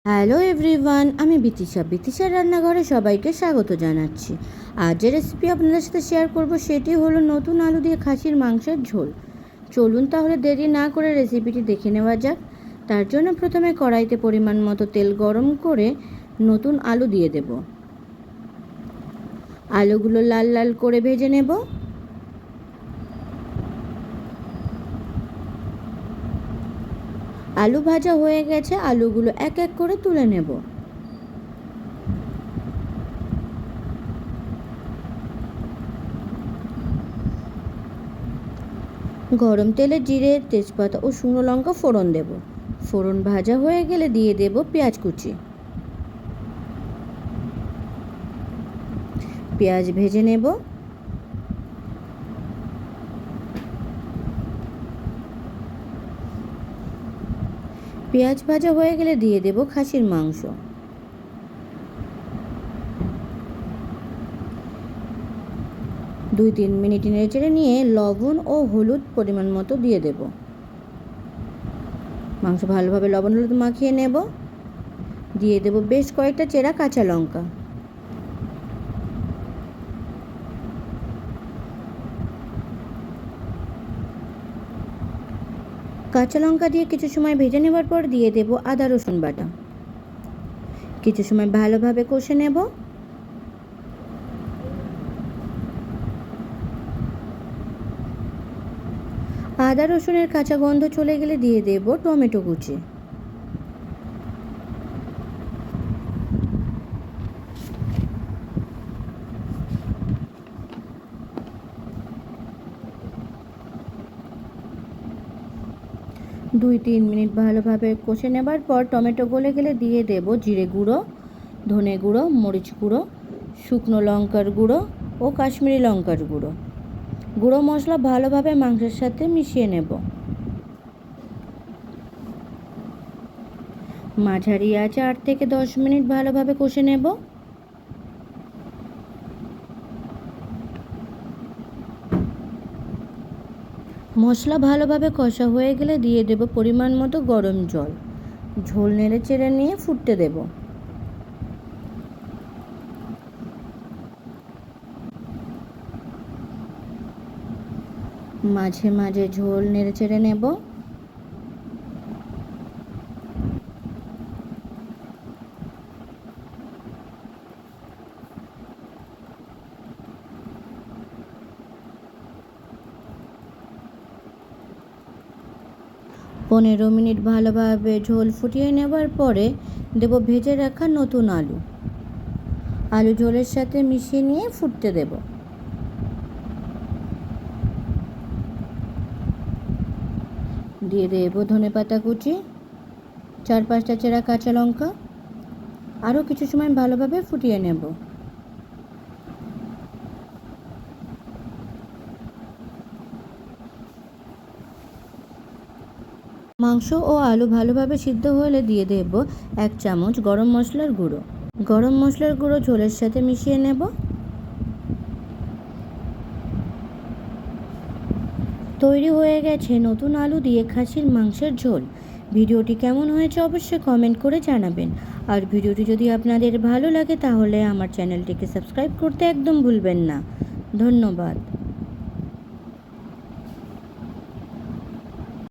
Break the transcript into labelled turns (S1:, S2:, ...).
S1: Hello everyone, আমি বিতিশার রান্নাঘরে সবাইকে স্বাগত জানাচ্ছি। আজ যে রেসিপি আপনাদের সাথে শেয়ার করব সেটি হলো নতুন আলু দিয়ে খাসির মাংসের ঝোল। চলুন তাহলে দেরি না করে রেসিপিটি দেখে নেওয়া যাক। তার জন্য প্রথমে কড়াইতে পরিমাণ মতো তেল গরম করে নতুন আলু দিয়ে দেব। আলুগুলো লাল লাল করে ভেজে নেব। আলু ভাজা হয়ে গেছে, আলুগুলো এক এক করে তুলে নেব। গরম তেলে জিরে, তেজপাতা ও শুকনো লঙ্কা ফোড়ন দেব। ফোড়ন ভাজা হয়ে গেলে দিয়ে দেব পেঁয়াজ কুচি। পেঁয়াজ ভেজে নেব। পেঁয়াজ ভাজা হয়ে গেলে দিয়ে দেব খাসির মাংস। দুই তিন মিনিট নেড়েচেড়ে নিয়ে লবণ ও হলুদ পরিমাণ মতো দিয়ে দেব। মাংস ভালোভাবে লবণ হলুদ মাখিয়ে নেব। দিয়ে দেব বেশ কয়েকটা চেরা কাঁচা লঙ্কা। কাঁচা লঙ্কা দিয়ে কিছু সময় ভেজে নেবার পর দিয়ে দেব আদা রসুন বাটা। কিছু সময় ভালোভাবে কষে নেব। আদা রসুনের কাঁচা গন্ধ চলে গেলে দিয়ে দেব টমেটো কুচি। দুই তিন মিনিট ভালোভাবে কষে নেবার পর টমেটো গলে গেলে দিয়ে দেব জিরে গুঁড়ো, ধনে গুঁড়ো, মরিচ গুঁড়ো, শুকনো লঙ্কার গুঁড়ো ও কাশ্মীরি লঙ্কার গুঁড়ো। গুঁড়ো মশলা ভালোভাবে মাংসের সাথে মিশিয়ে নেব। মাঝারি আঁচে 8 থেকে 10 মিনিট ভালোভাবে কষে নেব। মশলা ভালোভাবে কষা হয়ে গেলে দিয়ে দেব পরিমাণ মতো গরম জল। ঝোল নেড়ে চেড়ে নিয়ে ফুটতে দেব। মাঝে মাঝে ঝোল নেড়ে চেড়ে নেব। পনেরো মিনিট ভালোভাবে ঝোল ফুটিয়ে নেবার পরে দেব ভেজে রাখা নতুন আলু। আলু ঝোলের সাথে মিশিয়ে নিয়ে ফুটতে দেব। দিয়ে দেব ধনেপাতা কুচি, 4-5টা চেরা কাঁচা লঙ্কা। আরও কিছু সময় ভালোভাবে ফুটিয়ে নেব। মাংস ও আলু ভালোভাবে সিদ্ধ হলে দিয়ে দেব 1 চামচ গরম মশলার গুঁড়ো। গরম মশলার গুঁড়ো ঝোলের সাথে মিশিয়ে নেব। তৈরি হয়ে গেছে নতুন আলু দিয়ে খাসির মাংসের ঝোল। ভিডিওটি কেমন হয়েছে অবশ্যই কমেন্ট করে জানাবেন। আর ভিডিওটি যদি আপনাদের ভালো লাগে তাহলে আমার চ্যানেলটিকে সাবস্ক্রাইব করতে একদম ভুলবেন না। ধন্যবাদ।